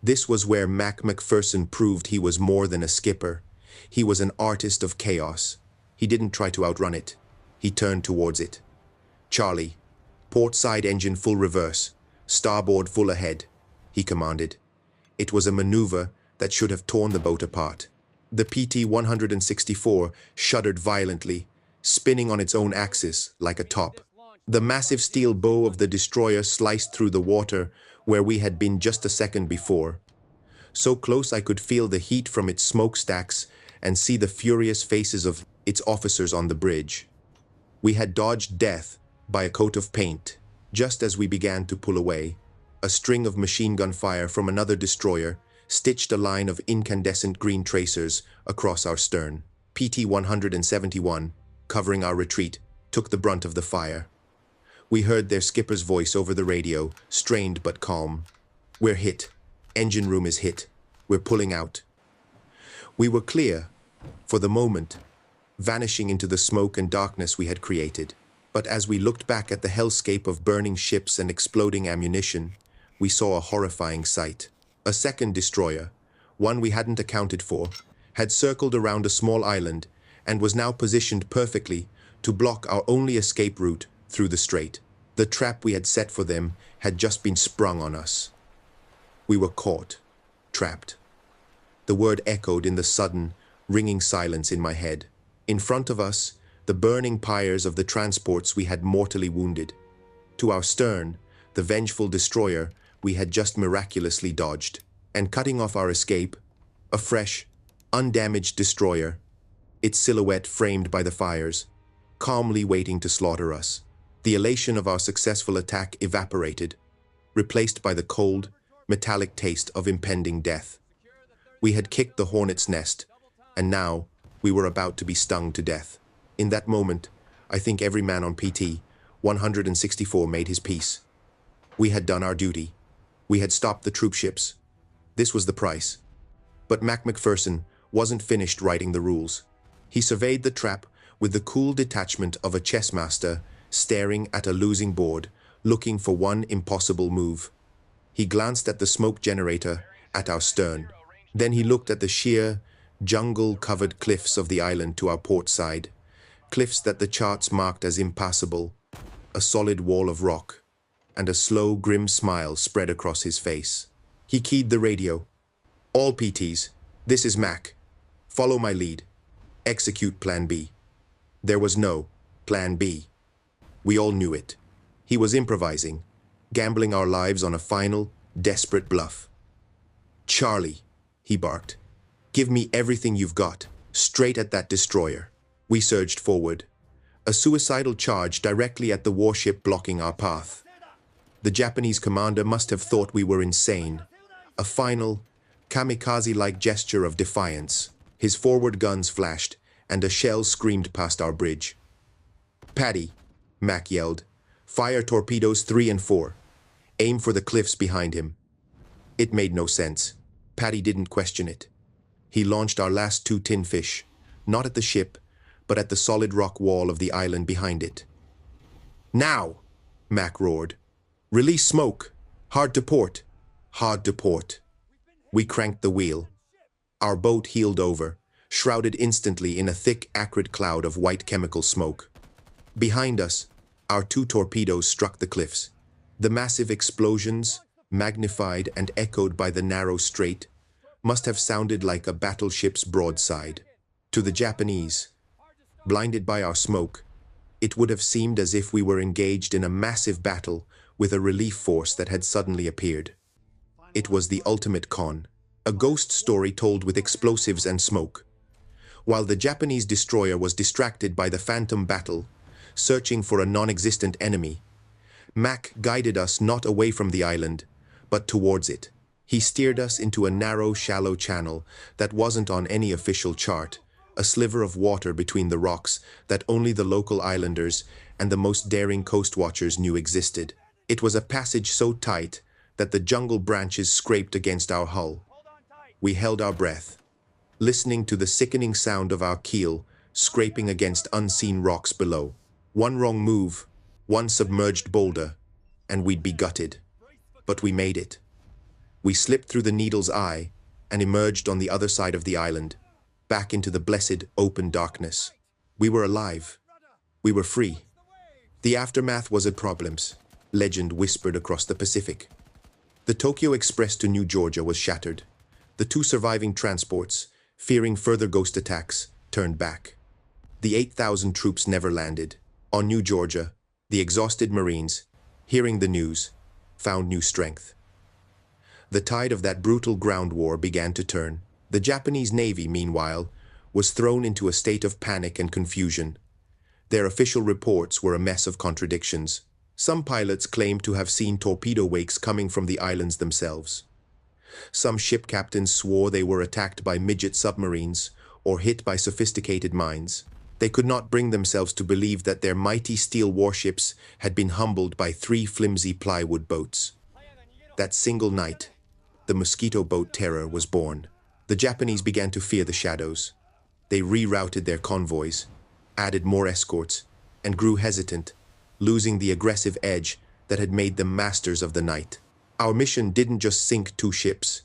A: This was where Mac McPherson proved he was more than a skipper. He was an artist of chaos. He didn't try to outrun it. He turned towards it. "Charlie, port side engine full reverse, starboard full ahead," he commanded. It was a maneuver that should have torn the boat apart. The PT-164 shuddered violently, spinning on its own axis like a top. The massive steel bow of the destroyer sliced through the water where we had been just a second before. So close I could feel the heat from its smokestacks and see the furious faces of its officers on the bridge. We had dodged death by a coat of paint. Just as we began to pull away, a string of machine gun fire from another destroyer stitched a line of incandescent green tracers across our stern. PT-171, covering our retreat, took the brunt of the fire. We heard their skipper's voice over the radio, strained but calm. "We're hit. Engine room is hit. We're pulling out." We were clear, for the moment, vanishing into the smoke and darkness we had created. But as we looked back at the hellscape of burning ships and exploding ammunition, we saw a horrifying sight. A second destroyer, one we hadn't accounted for, had circled around a small island and was now positioned perfectly to block our only escape route through the strait. The trap we had set for them had just been sprung on us. We were caught, trapped. The word echoed in the sudden, ringing silence in my head. In front of us, the burning pyres of the transports we had mortally wounded. To our stern, the vengeful destroyer we had just miraculously dodged. And cutting off our escape, a fresh, undamaged destroyer, its silhouette framed by the fires, calmly waiting to slaughter us. The elation of our successful attack evaporated, replaced by the cold, metallic taste of impending death. We had kicked the hornet's nest, and now we were about to be stung to death. In that moment, I think every man on PT 164 made his peace. We had done our duty. We had stopped the troop ships. This was the price. But Mac McPherson wasn't finished writing the rules. He surveyed the trap with the cool detachment of a chess master staring at a losing board, looking for one impossible move. He glanced at the smoke generator at our stern. Then he looked at the sheer, jungle-covered cliffs of the island to our port side, cliffs that the charts marked as impassable, a solid wall of rock, and a slow, grim smile spread across his face. He keyed the radio. "All PTs, this is Mac. Follow my lead. Execute Plan B." There was no Plan B. We all knew it. He was improvising, gambling our lives on a final, desperate bluff. "Charlie," he barked, "give me everything you've got, straight at that destroyer." We surged forward, a suicidal charge directly at the warship blocking our path. The Japanese commander must have thought we were insane, a final, kamikaze-like gesture of defiance. His forward guns flashed, and a shell screamed past our bridge. "Paddy," Mac yelled, "fire torpedoes 3 and 4. Aim for the cliffs behind him." It made no sense. Paddy didn't question it. He launched our last 2 tin fish, not at the ship, but at the solid rock wall of the island behind it. "Now!" Mac roared. "Release smoke! Hard to port! Hard to port!" We cranked the wheel. Our boat heeled over, shrouded instantly in a thick, acrid cloud of white chemical smoke. Behind us, our 2 torpedoes struck the cliffs. The massive explosions, magnified and echoed by the narrow strait, must have sounded like a battleship's broadside. To the Japanese, blinded by our smoke, it would have seemed as if we were engaged in a massive battle with a relief force that had suddenly appeared. It was the ultimate con, a ghost story told with explosives and smoke. While the Japanese destroyer was distracted by the phantom battle, searching for a non-existent enemy, Mac guided us not away from the island, but towards it. He steered us into a narrow, shallow channel that wasn't on any official chart, a sliver of water between the rocks that only the local islanders and the most daring coast watchers knew existed. It was a passage so tight that the jungle branches scraped against our hull. We held our breath, listening to the sickening sound of our keel scraping against unseen rocks below. One wrong move, one submerged boulder, and we'd be gutted. But we made it. We slipped through the needle's eye and emerged on the other side of the island, back into the blessed, open darkness. We were alive. We were free. The aftermath was of problems, legend whispered across the Pacific. The Tokyo Express to New Georgia was shattered. The 2 surviving transports, fearing further ghost attacks, turned back. The 8,000 troops never landed. On New Georgia, the exhausted Marines, hearing the news, found new strength. The tide of that brutal ground war began to turn. The Japanese Navy, meanwhile, was thrown into a state of panic and confusion. Their official reports were a mess of contradictions. Some pilots claimed to have seen torpedo wakes coming from the islands themselves. Some ship captains swore they were attacked by midget submarines or hit by sophisticated mines. They could not bring themselves to believe that their mighty steel warships had been humbled by 3 flimsy plywood boats. That single night, the mosquito boat terror was born. The Japanese began to fear the shadows. They rerouted their convoys, added more escorts, and grew hesitant, losing the aggressive edge that had made them masters of the night. Our mission didn't just sink 2 ships.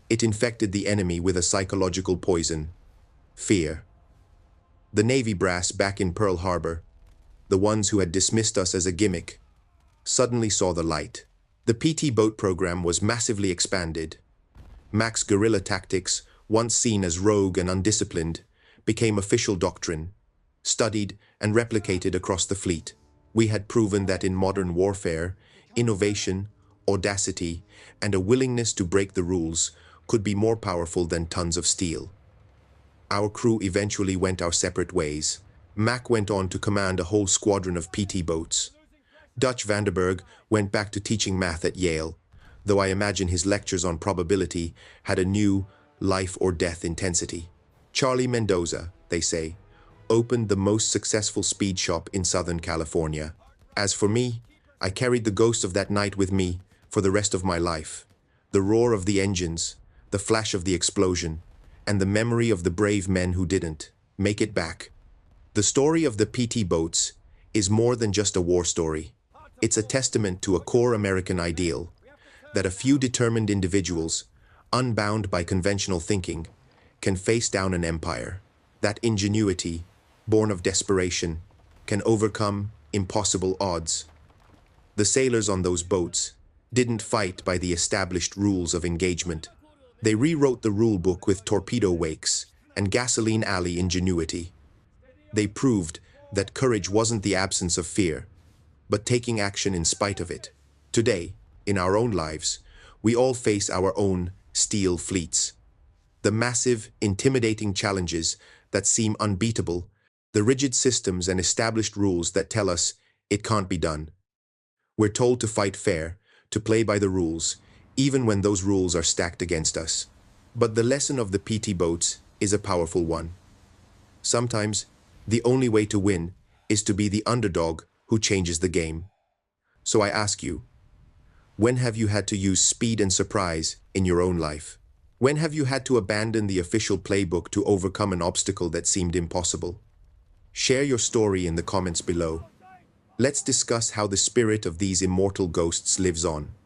A: It infected the enemy with a psychological poison: fear. The Navy brass back in Pearl Harbor, the ones who had dismissed us as a gimmick, suddenly saw the light. The PT boat program was massively expanded. Mac's guerrilla tactics, once seen as rogue and undisciplined, became official doctrine, studied and replicated across the fleet. We had proven that in modern warfare, innovation, audacity, and a willingness to break the rules could be more powerful than tons of steel. Our crew eventually went our separate ways. Mac went on to command a whole squadron of PT boats. Dutch Vandenberg went back to teaching math at Yale, though I imagine his lectures on probability had a new life-or-death intensity. Charlie Mendoza, they say, opened the most successful speed shop in Southern California. As for me, I carried the ghost of that night with me for the rest of my life. The roar of the engines, the flash of the explosion, and the memory of the brave men who didn't make it back. The story of the PT boats is more than just a war story. It's a testament to a core American ideal, that a few determined individuals, unbound by conventional thinking, can face down an empire. That ingenuity, born of desperation, can overcome impossible odds. The sailors on those boats didn't fight by the established rules of engagement. They rewrote the rule book with torpedo wakes and gasoline alley ingenuity. They proved that courage wasn't the absence of fear, but taking action in spite of it. Today, in our own lives, we all face our own steel fleets. The massive, intimidating challenges that seem unbeatable, the rigid systems and established rules that tell us it can't be done. We're told to fight fair, to play by the rules, even when those rules are stacked against us. But the lesson of the PT boats is a powerful one. Sometimes, the only way to win is to be the underdog who changes the game. So I ask you, when have you had to use speed and surprise in your own life? When have you had to abandon the official playbook to overcome an obstacle that seemed impossible? Share your story in the comments below. Let's discuss how the spirit of these immortal ghosts lives on.